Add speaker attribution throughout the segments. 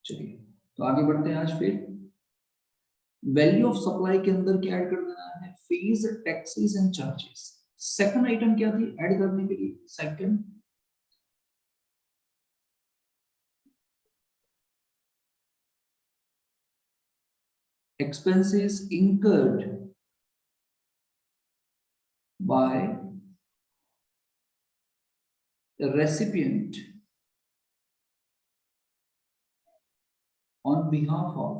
Speaker 1: चलिए तो आगे बढ़ते हैं। आज फिर वैल्यू ऑफ सप्लाई के अंदर क्या ऐड कर देना है? Fees, taxes and charges. Second item क्या थी ऐड करने के लिए? Second expenses incurred by the recipient on behalf of,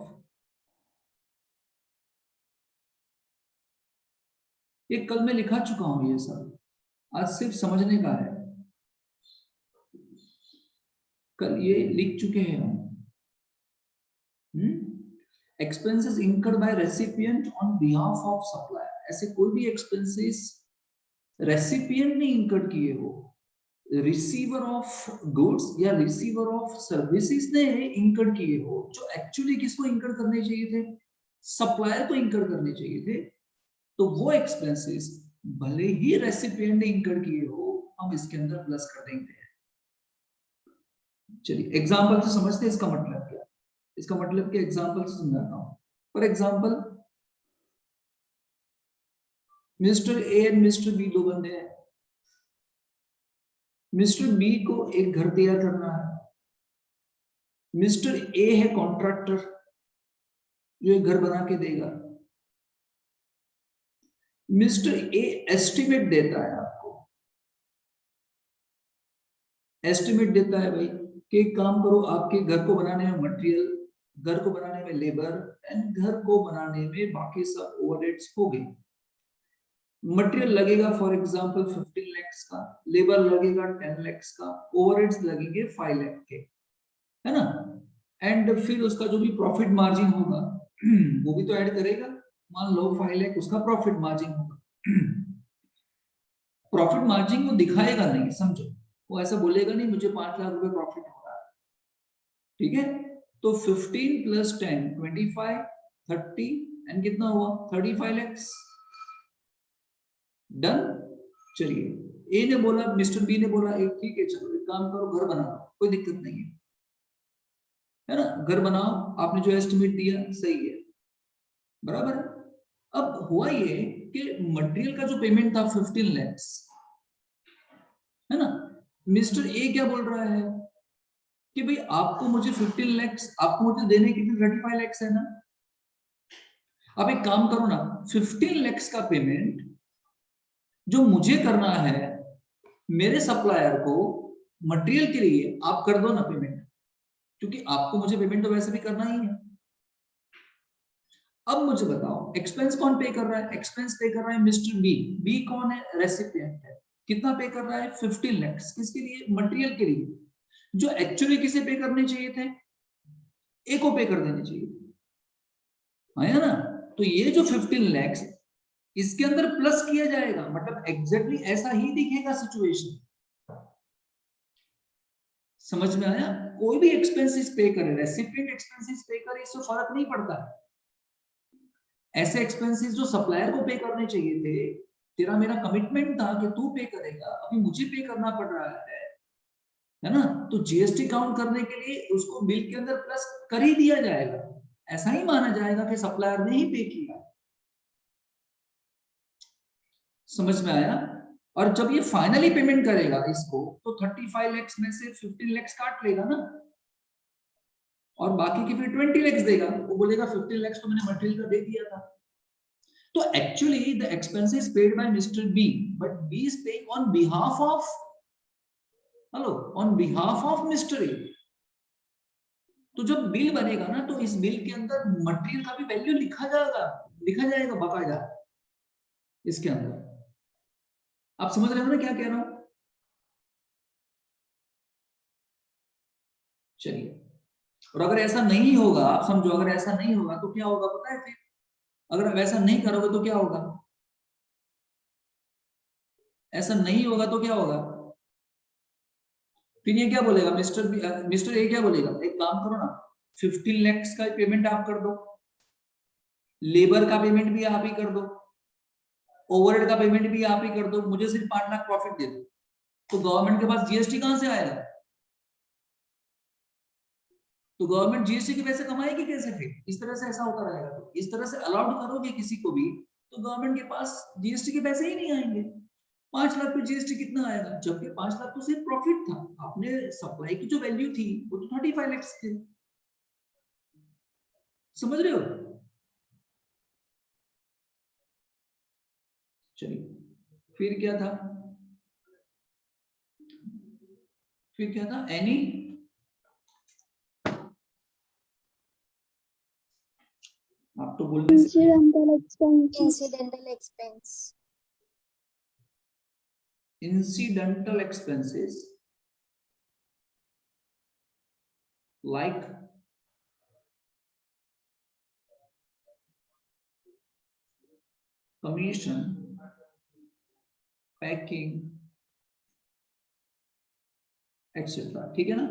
Speaker 1: ये कल मैं लिखा चुका हूं, ये सब आज सिर्फ समझने का है। कल ये लिख चुके हैं हम। Expenses incurred by recipient on behalf of supplier. ऐसे कोई भी एक्सपेंसेस रेसिपिएंट ने इंकर्ड किए हो, रिसीवर ऑफ गुड्स या रिसीवर ऑफ सर्विसेज ने इंकर्ड किए हो, जो एक्चुअली किसको इंकर्ड करने चाहिए थे? सप्लायर को इंकर्ड करने चाहिए थे। तो वो एक्सपेंसेस भले ही रेसिपिएंट ने इंकर्ड किए हो, हम इसके अंदर प्लस कर देंगे। चलिए एग्जांपल से समझते हैं इसका मतलब क्या। इसका मतलब क्या एग्जांपल से समझाता हूं। For example mister A and mister B दो बंदे हैं। मिस्टर बी को एक घर तैयार करना है। मिस्टर ए है कॉन्ट्रैक्टर जो एक घर बना के देगा। मिस्टर ए एस्टिमेट देता है आपको, एस्टिमेट देता है भाई कि काम करो, आपके घर को बनाने में मटेरियल, घर को बनाने में लेबर एंड घर को बनाने में बाकी सब ओवरहेड्स हो गए। मटेरियल लगेगा फॉर एग्जांपल 15 लाख का, लेबर लगेगा 10 लाख का, ओवरहेड्स लगेंगे 5 लाख के, है ना। एंड फिर उसका जो भी प्रॉफिट मार्जिन होगा वो भी तो ऐड करेगा। मान लो 5 लाख उसका प्रॉफिट मार्जिन होगा। प्रॉफिट मार्जिन को दिखाएगा नहीं, समझो, वो ऐसा बोलेगा नहीं मुझे 5 लाख रुपए प्रॉफिट हो रहा है, ठीक है। तो 15 प्लस 10 25 30 एंड कितना हुआ 35 लाख। डन। चलिए ए ने बोला, मिस्टर बी ने बोला एक ठीक है चलो एक काम करो घर बनाओ, कोई दिक्कत नहीं है ना, घर बनाओ, आपने जो एस्टिमेट दिया सही है, बराबर। अब हुआ ये कि मटेरियल का जो पेमेंट था 15 लाख, है ना। मिस्टर ए क्या बोल रहा है कि भाई आपको मुझे 15 लाख आपको मुझे देने के लिए 35 लाख है ना। अब एक काम करो ना, 15 लाख का पेमेंट जो मुझे करना है मेरे सप्लायर को मटेरियल के लिए, आप कर दो ना पेमेंट, क्योंकि आपको मुझे पेमेंट तो वैसे भी करना ही है। अब मुझे बताओ एक्सपेंस कौन पे कर रहा है? एक्सपेंस पे कर रहा है मिस्टर बी। बी कौन है? रेसिपिएंट है। कितना पे कर रहा है? 15 लाख। किसके लिए? मटेरियल के लिए, जो एक्चुअली किसे पे करने चाहिए थे? ए को पे कर देने चाहिए थे, है ना। तो ये जो 15 लाख इसके अंदर प्लस किया जाएगा, मतलब एग्जैक्टली ऐसा ही दिखेगा सिचुएशन। समझ में आया? कोई भी एक्सपेंसेस पे करे, रेसिपिएंट एक्सपेंसेस पे करे, इससे फर्क नहीं पड़ता है। ऐसे एक्सपेंसेस जो सप्लायर को पे करने चाहिए थे, तेरा मेरा कमिटमेंट था कि तू पे करेगा, अभी मुझे पे करना पड़ रहा है ना। तो जीएसटी काउंट करने के लिए उसको बिल के अंदर प्लस कर ही दिया जाएगा, ऐसा ही माना जाएगा कि सप्लायर ने ही पे किया। समझ में आया? और जब ये फाइनली पेमेंट करेगा इसको, तो 35 लाख में से 15 लाख काट लेगा ना, और बाकी की फिर 20 लाख देगा। वो बोलेगा 15 लाख तो मैंने मटेरियल का दे दिया था। तो actually the expenses paid by mister B, but B is paying on behalf of, hello, on behalf of mister A. तो जब बिल बनेगा ना, तो इस बिल के अंदर मटेरियल का भी वैल्यू लिखा जाएगा बाकायदा इसके अंदर। आप समझ रहे हो ना क्या कह रहा हूं? चलिए, और अगर ऐसा नहीं होगा, आप समझो, अगर ऐसा नहीं होगा तो क्या होगा पता है? फिर अगर वैसा नहीं करोगे तो क्या होगा? ऐसा नहीं होगा तो क्या होगा? फिर ये क्या बोलेगा मिस्टर ए क्या बोलेगा, एक काम करो ना, 15 लाख का पेमेंट आप कर दो, लेबर का पेमेंट भी आप ही कर दो, ओवरहेड का पेमेंट भी आप ही कर दो, मुझे सिर्फ 5 लाख प्रॉफिट दे दो। तो गवर्नमेंट के पास जीएसटी कहां से आएगा? तो गवर्नमेंट जीएसटी के पैसे कमाएगी कैसे फिर? इस तरह से ऐसा होता रहेगा। तो इस तरह से अलाउड करोगे किसी को भी तो गवर्नमेंट के पास जीएसटी के पैसे ही नहीं आएंगे। 5 लाख पे जीएसटी कितना आएगा? जबकि 5 लाख तो सिर्फ प्रॉफिट था, आपने सप्लाई की जो वैल्यू थी वो तो 35 लाख थे। समझ रहे हो? चलिए फिर क्या था? फिर क्या था? एनी आप तो बोलने
Speaker 2: incidental expense.
Speaker 1: incidental expenses like commission, packing, etc. ठीक है ना?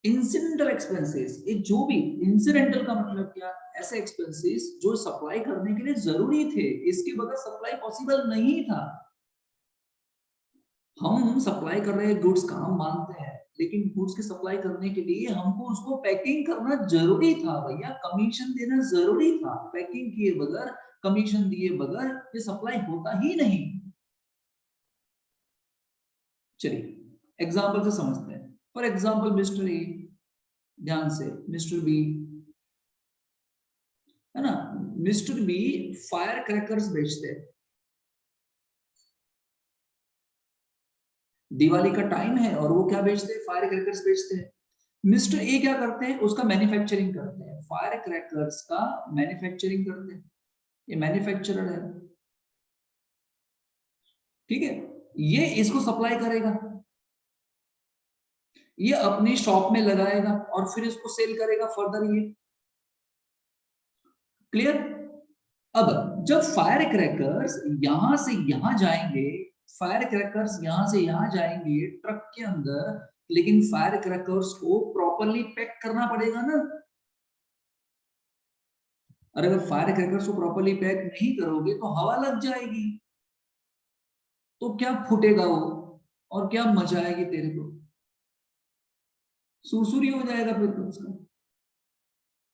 Speaker 1: इंसिडेंटल एक्सपेंसेस, ये जो भी इंसिडेंटल का मतलब क्या? ऐसे एक्सपेंसेस जो सप्लाई करने के लिए जरूरी थे, इसके बगैर सप्लाई पॉसिबल नहीं था। हम सप्लाई कर रहे गुड्स का हम मानते हैं, लेकिन गुड्स की सप्लाई करने के लिए हमको उसको पैकिंग करना जरूरी था भैया, कमीशन देना जरूरी था। पैकिंग किए बगैर, कमीशन दिए बगैर ये सप्लाई होता ही नहीं। चलिए एग्जांपल से समझते हैं। फॉर एग्जांपल मिस्टर ए, ध्यान से, मिस्टर बी है ना, मिस्टर बी फायर क्रैकर्स बेचते हैं। दिवाली का टाइम है और वो क्या बेचते हैं? फायर क्रैकर्स बेचते हैं। मिस्टर ए क्या करते हैं? उसका मैन्युफैक्चरिंग करते हैं, फायर क्रैकर्स का मैन्युफैक्चरिंग करते हैं, ये मैन्युफैक्चरर है, ठीक है। ये इसको सप्लाई करेगा, ये अपनी शॉप में लगाएगा और फिर इसको सेल करेगा फर्दर। ये क्लियर? अब जब फायर क्रैकर्स यहां से यहां जाएंगे, फायर क्रैकर्स यहां से यहां जाएंगे ट्रक के अंदर, लेकिन फायर क्रैकर्स को प्रॉपर्ली पैक करना पड़ेगा ना। और अगर फायर क्रैकर्स को प्रॉपर्ली पैक नहीं करोगे तो हवा लग जाएगी, तो क्या फूटेगा वो और क्या मजा आएगी तेरे को, सुरसुरी हो जाएगा फिर तो उसका।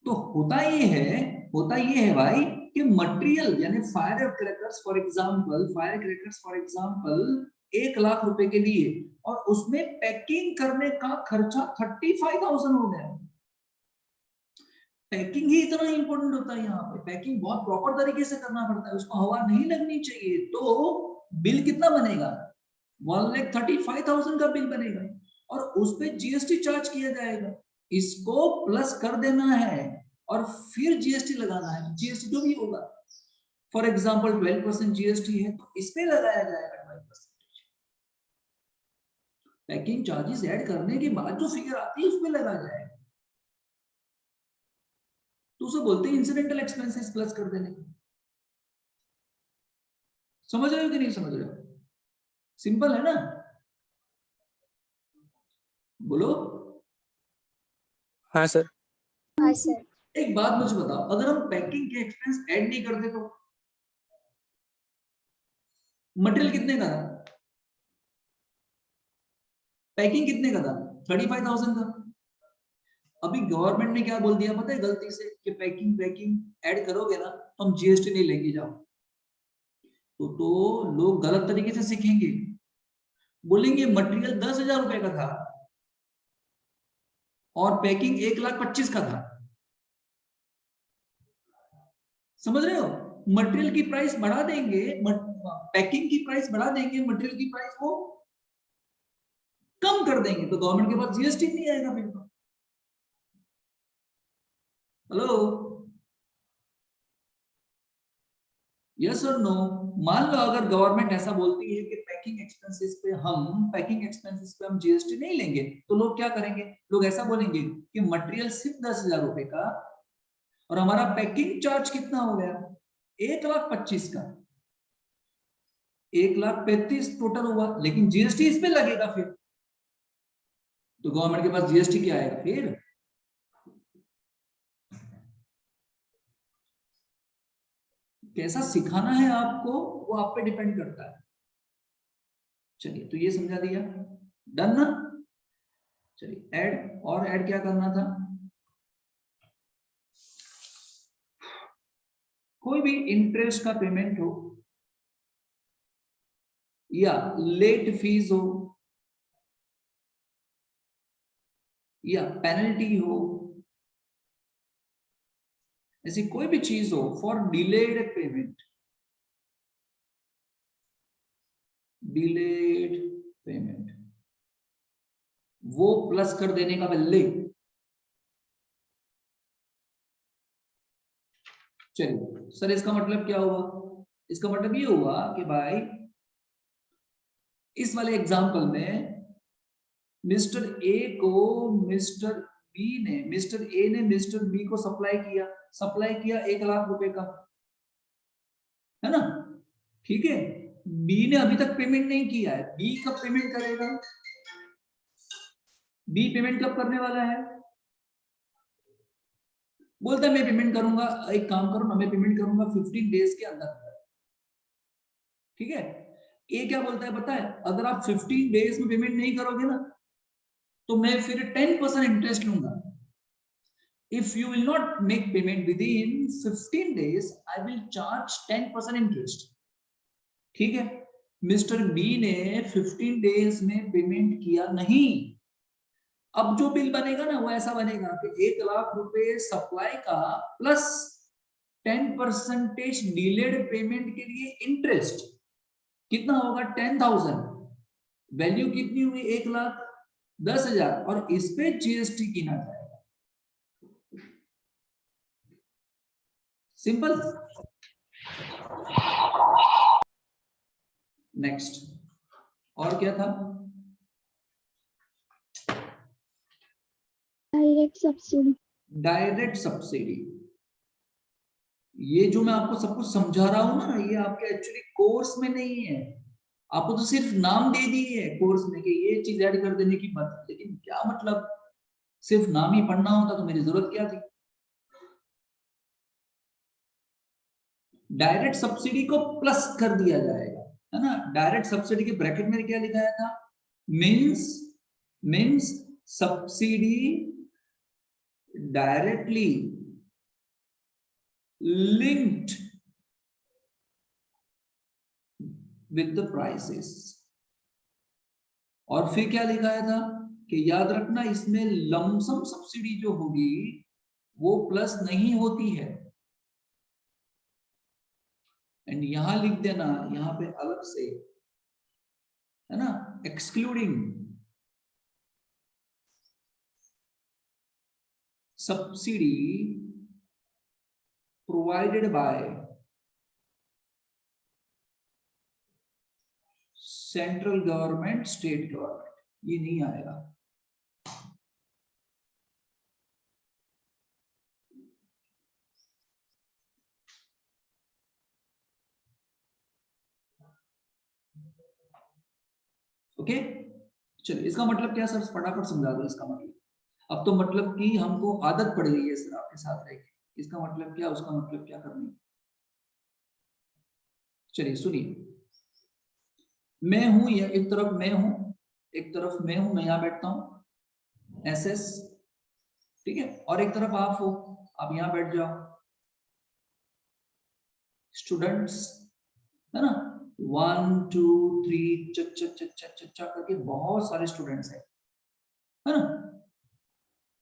Speaker 1: तो होता ये है भाई कि मटेरियल यानी fire crackers for example 1 lakh रुपए के लिए, और उसमें पैकिंग करने का खर्चा 35,000 हो गया। पैकिंग ही इतना इंपॉर्टेंट होता है यहाँ पे, पैकिंग बहुत प्रॉपर तरीके से करना पड़ता है, उसको हवा नहीं लगनी चाहिए। तो बिल कितना बनेगा? 1,35,000 का बिल बनेगा और उस पर जीएसटी चार्ज किया जाएगा। इसको प्लस कर देना है और फिर जीएसटी लगाना है, जीएसटी जो भी होगा। फॉर एग्जांपल 12% जीएसटी है तो इस पे लगाया जाएगा 12%। पैकिंग चार्जेस ऐड करने के बाद जो फिगर आती है उसमें लगाया जाएगा। तो उसे बोलते हैं इंसिडेंटल एक्सपेंसेस प्लस कर देने को। समझ रहे हो कि नहीं समझ रहे हो? सिंपल है ना? बोलो।
Speaker 2: हाँ सर।
Speaker 3: हाँ सर।
Speaker 1: एक बात मुझे बताओ, अगर हम पैकिंग के एक्सपेंस ऐड नहीं करते तो मटेरियल कितने का था? पैकिंग कितने का था? 35,000 का। अभी गवर्नमेंट ने क्या बोल दिया पता है गलती से, कि पैकिंग ऐड करोगे ना तो हम जीएसटी नहीं लेके जाओ। तो लोग गलत तरीके से सीखेंगे, बोलेंगे मटेरियल 10,000 रुपए का था और पैकिंग 1,25,000 का था। समझ रहे हो? मटेरियल की प्राइस बढ़ा देंगे, पैकिंग की प्राइस बढ़ा देंगे, मटेरियल की प्राइस को कम कर देंगे, तो गवर्नमेंट के पास जीएसटी नहीं आएगा फिर तो। हेलो, यस और नो? मान लो अगर गवर्नमेंट ऐसा बोलती है कि पैकिंग एक्सपेंसेस पे हम जीएसटी नहीं लेंगे, तो लोग क्या करेंगे? लोग ऐसा बोलेंगे कि मटेरियल सिर्फ 10,000 रुपए का और हमारा पैकिंग चार्ज कितना हो गया? 1,25,000 का, 1,35,000 टोटल हुआ, लेकिन जीएसटी इस पे लगेगा फिर। तो गवर्नमेंट के पास जीएसटी क्या आएगा फिर? कैसा सिखाना है आपको वो आप पे डिपेंड करता है। चलिए तो ये समझा दिया, डन ना? चलिए ऐड, और ऐड क्या करना था, कोई भी इंटरेस्ट का पेमेंट हो या लेट फीस हो या पेनल्टी हो, ऐसी कोई भी चीज हो for delayed payment, delayed payment, वो प्लस कर देने का पहले। चलिए सर इसका मतलब क्या हुआ, इसका मतलब ये हुआ कि भाई इस वाले एग्जांपल में मिस्टर ए को मिस्टर बी ने, मिस्टर ए ने मिस्टर बी को सप्लाई किया 1 लाख रुपए का, है ना, ठीक है। बी ने अभी तक पेमेंट नहीं किया है, बी कब पेमेंट करेगा, बी पेमेंट कब करने वाला है, बोलता है मैं पेमेंट करूंगा, एक काम करो ना, मैं पेमेंट करूंगा 15 डेज के अंदर, ठीक है। ए क्या बोलता है पता है, अगर आप 15 डेज में पेमेंट नहीं करोगे ना तो मैं फिर 10% इंटरेस्ट लूंगा। If you will not make payment within 15 days, I will charge 10% interest. ठीक है, मिस्टर बी ने 15 डेज में पेमेंट किया नहीं, अब जो बिल बनेगा ना वो ऐसा बनेगा कि 1 लाख रुपए सप्लाई का प्लस 10% डिलेड पेमेंट के लिए इंटरेस्ट, कितना होगा 10,000, वैल्यू कितनी हुई 1,10,000, और इस पे जीएसटी गिना जाएगा। सिंपल। नेक्स्ट, और क्या था,
Speaker 2: डायरेक्ट सब्सिडी।
Speaker 1: डायरेक्ट सब्सिडी, ये जो मैं आपको सब कुछ समझा रहा हूं ना, ये आपके एक्चुअली कोर्स में नहीं है, आपको तो सिर्फ नाम दे दिए है कोर्स में कि ये चीज ऐड कर देने की बात, लेकिन क्या मतलब, सिर्फ नाम ही पढ़ना होता तो मेरी जरूरत क्या थी। डायरेक्ट सब्सिडी को प्लस कर दिया जाएगा, है ना। डायरेक्ट सब्सिडी के ब्रैकेट में क्या लिखाया था, means subsidy directly linked with the prices, और फिर क्या लिखाया था कि याद रखना इसमें लमसम सब्सिडी जो होगी वो प्लस नहीं होती है, एंड यहां लिख देना, यहां पे अलग से, है ना, excluding subsidy provided by central government, state government, ये नहीं आएगा। ओके, चलिए इसका मतलब क्या सर, फटाफट समझा दो इसका मतलब। अब तो मतलब कि हमको आदत पड़ गई है सर आपके साथ रह के, इसका मतलब क्या, उसका मतलब क्या करनी। चलिए सुनिए, मैं हूं, या एक तरफ मैं हूं, एक तरफ मैं हूं, मैं यहां बैठता हूं एसएस, ठीक है, और एक तरफ आप हो, आप यहां बैठ जाओ स्टूडेंट्स, है ना, 1 2 3 च करके बहुत सारे स्टूडेंट्स हैं, है ना,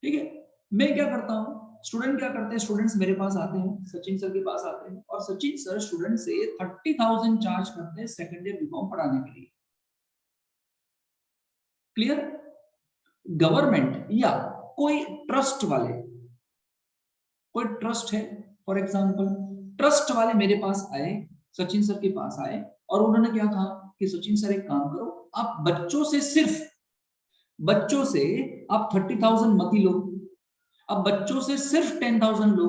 Speaker 1: ठीक है। मैं क्या करता हूं, स्टूडेंट क्या करते हैं, स्टूडेंट्स मेरे पास आते हैं, सचिन सर के पास आते हैं, और सचिन सर स्टूडेंट से 30,000 चार्ज करते हैं सेकेंड ईयर बीकॉम पढ़ाने के लिए। क्लियर। गवर्नमेंट या कोई ट्रस्ट वाले, कोई ट्रस्ट है, फॉर एग्जांपल ट्रस्ट वाले मेरे पास आए, सचिन सर के पास आए, और उन्होंने क्या कहा कि सचिन सर एक काम करो, आप बच्चों से आप 30,000 मत ही लो, अब बच्चों से सिर्फ 10,000 लो।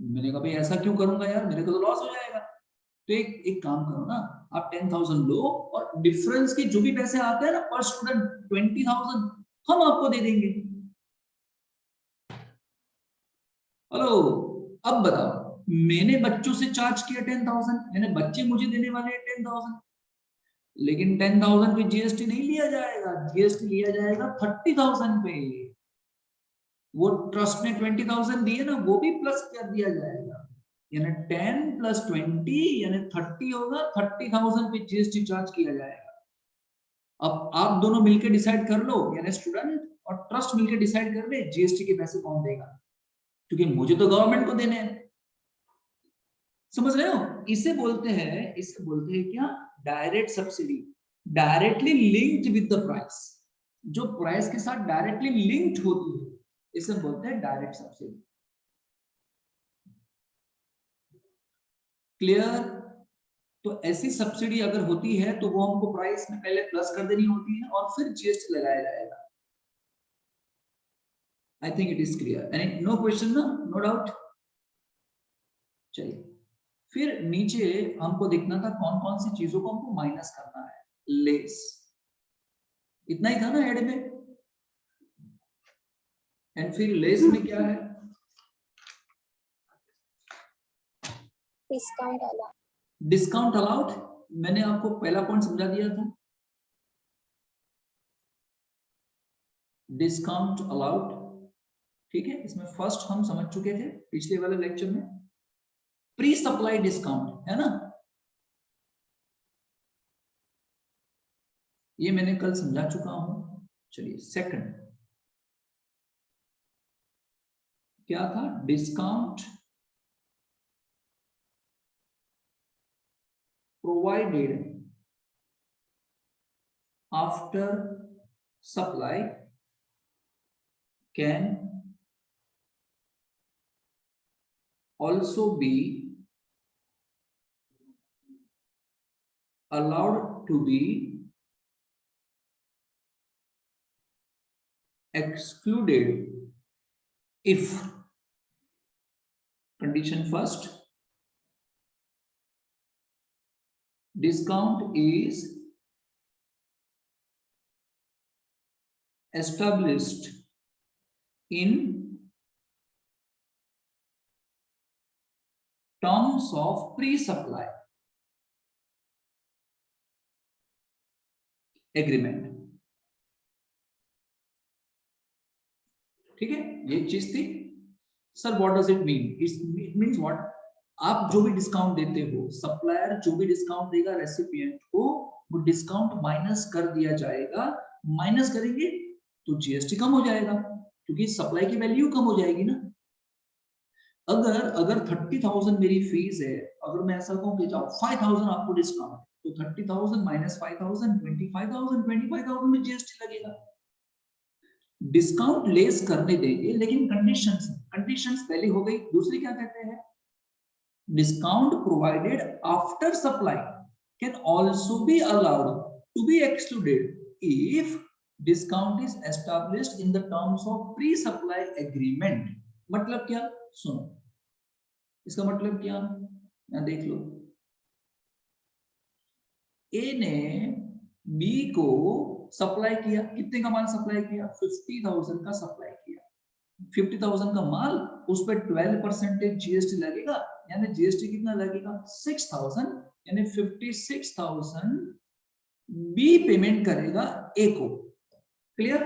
Speaker 1: मैंने कहा भाई ऐसा क्यों करूंगा यार, मेरे को तो लॉस हो जाएगा। तो एक काम करो ना, आप 10,000 लो, और डिफरेंस के जो भी पैसे आते हैं ना पर स्टूडेंट 20,000 हम आपको दे देंगे। हेलो, अब बताओ, मैंने बच्चों से चार्ज किया 10,000, मैंने बच्चे मुझे देने वाले हैं 10,000, लेकिन 10,000 पे जीएसटी नहीं लिया जाएगा, जीएसटी लिया जाएगा 30,000 पे। वो ट्रस्ट ने 20,000 दिए ना, वो भी प्लस कर दिया जाएगा, यानी 10 + 20 यानी 30 होगा, 30,000 पे जीएसटी चार्ज किया जाएगा। अब आप दोनों मिलकर डिसाइड कर लो, यानी स्टूडेंट और ट्रस्ट मिलकर डिसाइड कर ले जीएसटी के पैसे कौन देगा, क्योंकि मुझे तो गवर्नमेंट को देने हैं। समझ रहे हो? इसे बोलते हैं क्या, direct subsidy, directly linked with the price, जो प्राइस के साथ डायरेक्टली लिंक्ड होती है, इसे बोलते हैं डायरेक्ट सब्सिडी। क्लियर? तो ऐसी सब्सिडी अगर होती है तो वो हमको प्राइस में पहले प्लस कर देनी होती है और फिर जीएसटी लगाया जाएगा। I think it is clear, any no question ना, नो डाउट। चलिए फिर नीचे हमको देखना था कौन कौन सी चीजों को हमको माइनस करना है। लेस, इतना ही था ना हेड में। एंड फिर लेस में क्या है?
Speaker 2: Discount allowed.
Speaker 1: डिस्काउंट अलाउड, मैंने आपको पहला पॉइंट समझा दिया था, डिस्काउंट अलाउड। ठीक है, इसमें फर्स्ट हम समझ चुके थे पिछले वाले लेक्चर में, प्री सप्लाई डिस्काउंट है ना, ये मैंने कल समझा चुका हूं। चलिए सेकंड क्या था? Discount provided after supply can also be allowed to be excluded if, condition first, discount is established in terms of pre-supply agreement। ठीक है, ये चीज थी। Sir what does it mean? It means what, आप जो भी डिस्काउंट देते हो, सप्लायर जो भी डिस्काउंट देगा रेसिपिएंट को, वो डिस्काउंट माइनस कर दिया जाएगा। माइनस करेंगे तो जीएसटी कम हो जाएगा, क्योंकि सप्लाई की वैल्यू कम हो जाएगी ना। अगर 30,000 मेरी फीस है, अगर मैं ऐसा कहूं कि जाओ 5,000 आपको डिस्काउंट, तो 30,000 माइनस 5,000 25,000 में जीएसटी लगेगा। डिस्काउंट लेस करने देंगे, लेकिन कंडीशंस पहले हो गई। दूसरी क्या कहते हैं? Discount provided after supply can also be allowed to be excluded if discount is established in the terms of pre supply agreement. मतलब क्या? सुनो, इसका मतलब क्या, ना देख लो। ए ने बी को सप्लाई किया, कितने का माल सप्लाई किया? 50,000 का सप्लाई किया। 50,000 का माल, उस पर 12% जीएसटी लगेगा, यानी जीएसटी कितना लगेगा? 6,000, यानी 56,000 बी पेमेंट करेगा ए को। क्लियर?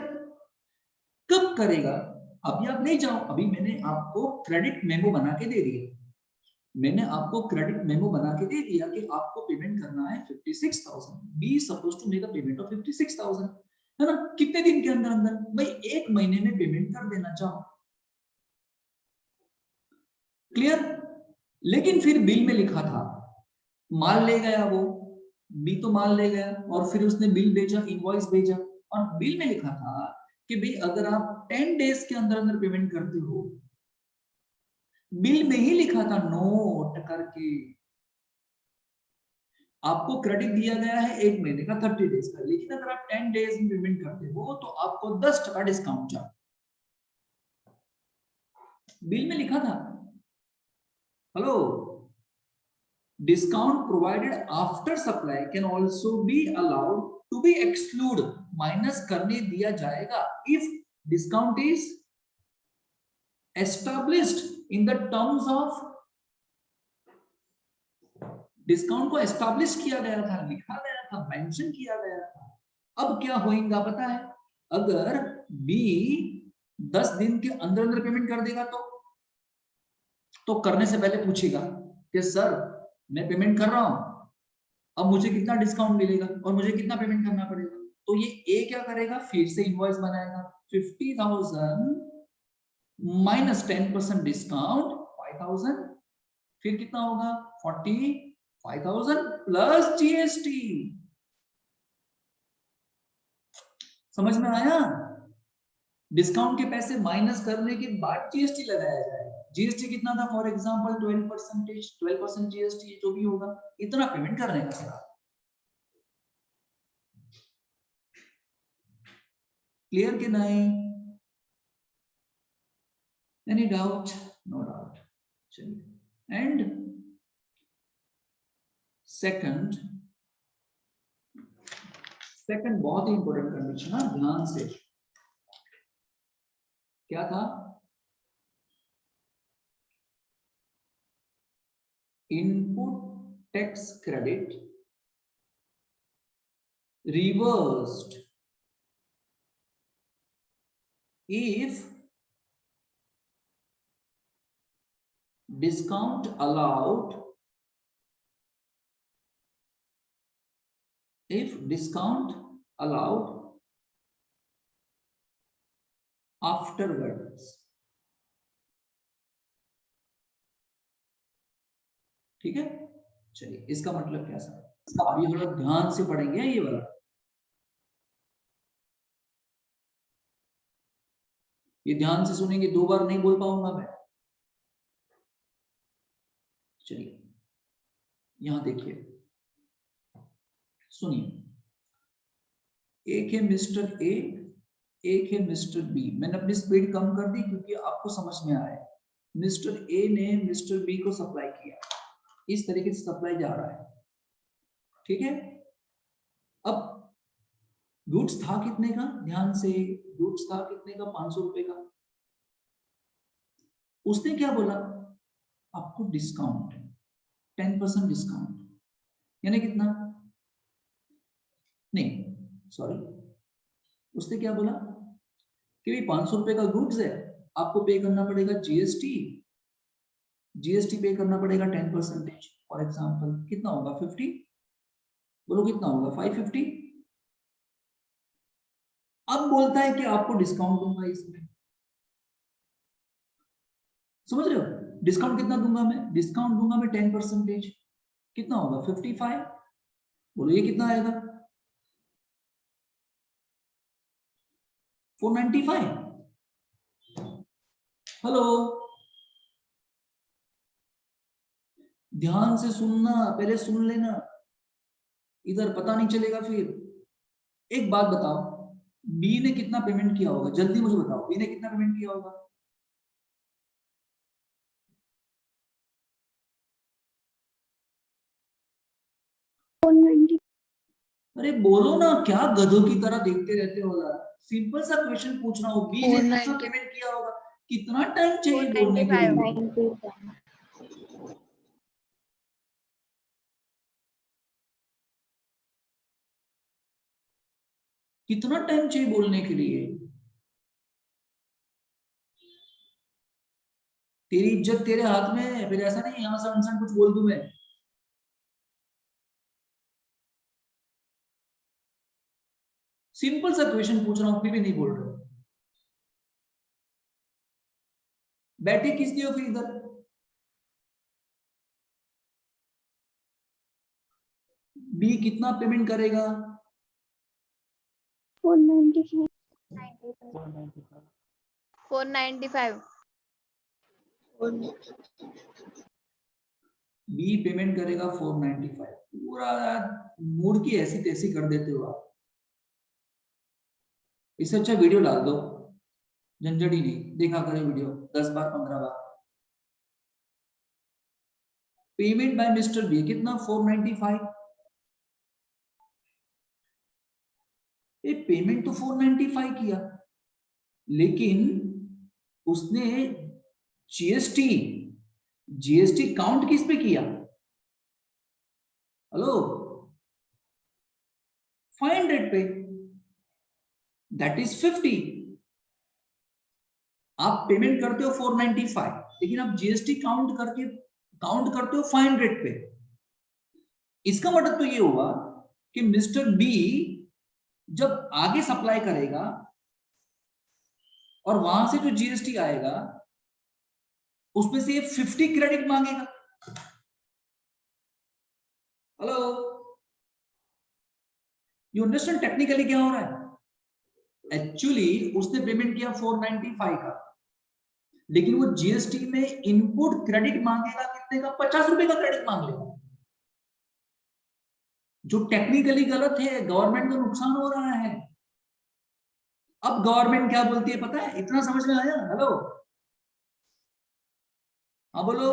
Speaker 1: कब करेगा? अभी आप नहीं जाओ, अभी मैंने आपको क्रेडिट मेमो बना के दे दिया। मैंने आपको क्रेडिट मेमो बना के दे दिया कि आपको पेमेंट करना है 56,000। B suppose to make a payment of 56,000, है ना? कितने दिन के अंदर अंदर? भाई 1 महीने में पेमेंट कर देना चाहो। क्लियर? लेकिन फिर बिल में लिखा था, माल ले गया वो, बी तो माल ले गया और फिर उसने बिल भेजा, इनवॉइस भेजा, और बिल में लिखा था कि भाई अगर आप 10 डेज के अंदर अंदर पेमेंट करते हो, बिल में ही लिखा था नोट करके, आपको क्रेडिट दिया गया है 1 महीने का 30 डेज का, लेकिन अगर आप 10 डेज में पेमेंट करते हो तो आपको 10% डिस्काउंट चाहिए। बिल में लिखा था। Hello, discount provided after supply can also be allowed to be exclude, minus करने दिया जाएगा if discount is established in the terms of, discount को एस्टैब्लिश किया गया था, लिखा गया था, मेंशन किया गया था। अब क्या होगा पता है, अगर बी 10 दिन के अंदर अंदर पेमेंट कर देगा तो करने से पहले पूछेगा कि सर मैं पेमेंट कर रहा हूं, अब मुझे कितना डिस्काउंट मिलेगा और मुझे कितना पेमेंट करना पड़ेगा। तो ये ए क्या करेगा, फिर से इनवॉइस बनाएगा, 50,000 माइनस 10% डिस्काउंट 5,000, फिर कितना होगा 45,000 प्लस जीएसटी। समझ में आया? डिस्काउंट के पैसे माइनस करने के बाद जीएसटी लगाया जाएगा। जीएसटी कितना था, फॉर एग्जांपल 12% जीएसटी जो भी होगा इतना पेमेंट करने का सर। क्लियर कि नहीं? Any doubt? No doubt. चलिए, एंड सेकंड बहुत ही इंपॉर्टेंट कंडीशन है, ध्यान से। क्या था? Input tax credit reversed if discount allowed afterwards। ठीक है, चलिए इसका मतलब क्या सर, अभी थोड़ा ध्यान से पढ़ेंगे ये वाला। ये ध्यान से सुनेंगे, 2 बार नहीं बोल पाऊंगा मैं। चलिए यहां देखिए, सुनिए, एक है मिस्टर ए, एक है मिस्टर बी। मैंने अपनी स्पीड कम कर दी क्योंकि आपको समझ में आए। मिस्टर ए ने मिस्टर बी को सप्लाई किया, इस तरीके से सप्लाई जा रहा है, ठीक है। अब गुड्स था कितने का, ध्यान से, गुड्स था कितने का, 500 रुपए का। उसने क्या बोला, आपको डिस्काउंट 10% डिस्काउंट, यानी कितना, नहीं सॉरी, उसने क्या बोला कि भाई 500 रुपए का गुड्स है, आपको पे करना पड़ेगा जीएसटी पे करना पड़ेगा 10%। फॉर एग्जांपल कितना होगा, 50, बोलो कितना होगा, 550। अब बोलता है कि आपको डिस्काउंट दूंगा इसमें, समझ रहे हो? डिस्काउंट कितना दूंगा मैं, डिस्काउंट दूंगा मैं 10%, कितना होगा 55। बोलो ये कितना आएगा, 495। हेलो, ध्यान से सुनना, पहले सुन लेना, इधर पता नहीं चलेगा फिर। एक बात बताओ, बी ने कितना पेमेंट किया होगा, जल्दी मुझे बताओ, बी ने कितना पेमेंट किया होगा? अरे बोलो ना, क्या गधों की तरह देखते रहते हो यार। सिंपल सा क्वेश्चन पूछ रहा हूँ, बी ने कितना पेमेंट किया होगा, कितना टाइम चाहिए बोलने के लिए? कितना टाइम चाहिए बोलने के लिए? तेरी इज्जत तेरे हाथ में है, फिर ऐसा नहीं यहाँ से अनसन कुछ बोल दूं मैं। सिंपल सा क्वेश्चन पूछ रहा हूं, फिर भी नहीं बोल रहे हो। बैठे किस दिए हो फिर इधर? बी कितना पेमेंट करेगा?
Speaker 2: 495।
Speaker 3: 495।
Speaker 1: बी पेमेंट करेगा 495। पूरा मूड की ऐसी तैसी कर देते हो आप। इससे अच्छा वीडियो डाल दो, झंझट ही नहीं, देखा करे वीडियो 10 बार 15 बार। पेमेंट बाय मिस्टर बी कितना, 495। ये पेमेंट तो 495 किया, लेकिन उसने जीएसटी काउंट किस पे किया? हेलो, 500 पे, दैट इज 50। आप पेमेंट करते हो 495, लेकिन आप जीएसटी काउंट करते हो 500 पे। इसका मतलब तो ये हुआ कि मिस्टर बी जब आगे सप्लाई करेगा और वहां से जो जीएसटी आएगा उसमें से ये 50 क्रेडिट मांगेगा। हेलो, यू अंडरस्टैंड टेक्निकली क्या हो रहा है? एक्चुअली उसने पेमेंट किया 495 का, लेकिन वो जीएसटी में इनपुट क्रेडिट मांगेगा कितने का? 50 रुपए का क्रेडिट मांग लेगा, जो टेक्निकली गलत है। गवर्नमेंट को नुकसान हो रहा है। अब गवर्नमेंट क्या बोलती है पता है? इतना समझ में आया? हेलो, हाँ बोलो।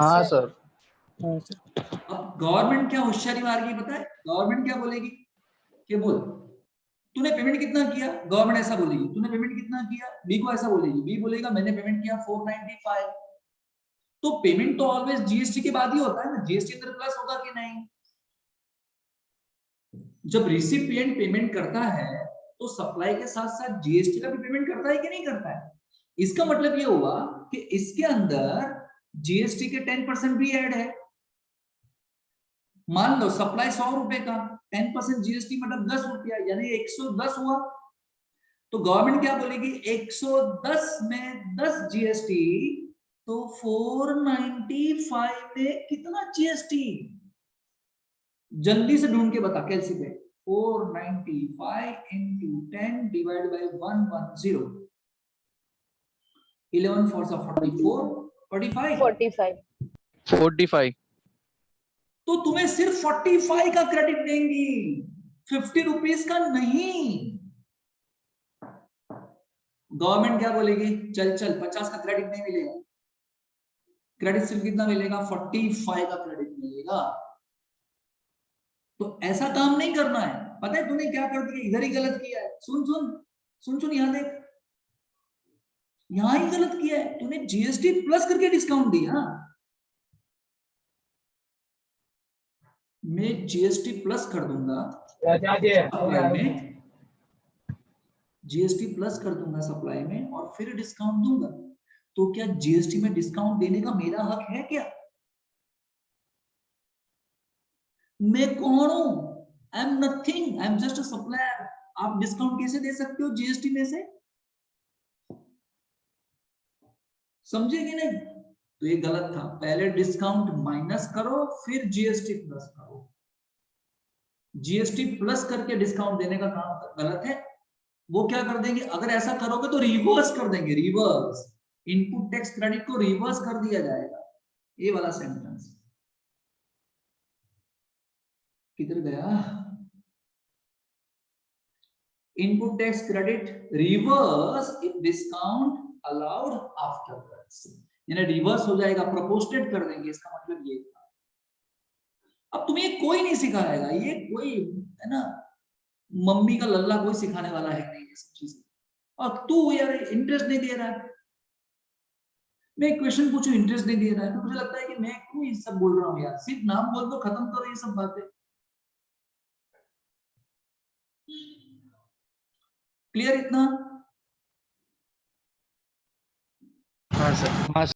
Speaker 4: हाँ सर।
Speaker 1: अब गवर्नमेंट क्या होशियारी मार गई पता है? गवर्नमेंट क्या बोलेगी कि बोल तूने पेमेंट कितना किया? गवर्नमेंट ऐसा बोलेगी, तूने पेमेंट कितना किया? बी को ऐसा बोलेगी, बी बोलेगा मैंने पेमेंट किया 495। तो पेमेंट तो ऑलवेज जीएसटी के बाद ही होता है ना, जीएसटी अंदर प्लस होगा कि नहीं? जब रिसिपिएंट पेमेंट करता है तो सप्लाई के साथ साथ जीएसटी का भी पेमेंट करता है कि नहीं करता है? इसका मतलब ये हुआ कि इसके अंदर जीएसटी के 10% भी ऐड है। मान लो सप्लाई 100 रुपए का, 10% जीएसटी मतलब 10 रुपया, यानी 110 हुआ। तो गवर्नमेंट क्या बोलेगी? 110 में 10 जीएसटी, तो 495 में कितना जीएसटी? जल्दी से ढूंढ के बता कैलसी पे। 495 into 10 divided by 110, 11 4 44, 45।
Speaker 4: 45।
Speaker 1: तो तुम्हें सिर्फ 45 का क्रेडिट देंगी, 50 रुपीज का नहीं। गवर्नमेंट क्या बोलेगी? चल 50 का क्रेडिट नहीं मिलेगा, क्रेडिट सिर्फ कितना मिलेगा? 45 का क्रेडिट मिलेगा। तो ऐसा काम नहीं करना है। पता है तूने क्या कर दिया? इधर ही गलत किया है। सुन यहां देख, यहां ही गलत किया है तूने। जीएसटी प्लस करके डिस्काउंट दिया। मैं जीएसटी प्लस कर दूंगा सप्लाई में, जीएसटी प्लस कर दूंगा सप्लाई में और फिर डिस्काउंट दूंगा। तो क्या जीएसटी में डिस्काउंट देने का मेरा हक है क्या? मैं कौन हूं? I am nothing, I am just a supplier. आप डिस्काउंट कैसे दे सकते हो जीएसटी में से? समझे कि नहीं? तो ये गलत था। पहले डिस्काउंट माइनस करो फिर जीएसटी प्लस करो। जीएसटी प्लस करके डिस्काउंट देने का काम गलत है। वो क्या कर देंगे? अगर ऐसा करोगे तो रिवर्स कर देंगे, रिवर्स। इनपुट टैक्स क्रेडिट को रिवर्स कर दिया जाएगा। ये वाला सेंटेंस किधर गया? Input tax credit reverse if discount allowed afterwards, यानी रिवर्स हो जाएगा, प्रोपोर्शनेट कर देंगे। इसका मतलब ये था। अब तुम्हें कोई नहीं सिखाएगा, ये कोई है ना, मम्मी का लल्ला कोई सिखाने वाला है नहीं ये सब चीजें। और तू यार इंटरेस्ट नहीं दे रहा है, मैं क्वेश्चन पूछूं इंटरेस्ट नहीं दे रहा है, तो मुझे लगता है कि मैं क्यों ये सब बोल रहा हूँ यार। सिर्फ नाम बोल दो, खत्म करो ये सब बातें। क्लियर इतना?
Speaker 4: हाँ सर। हाँ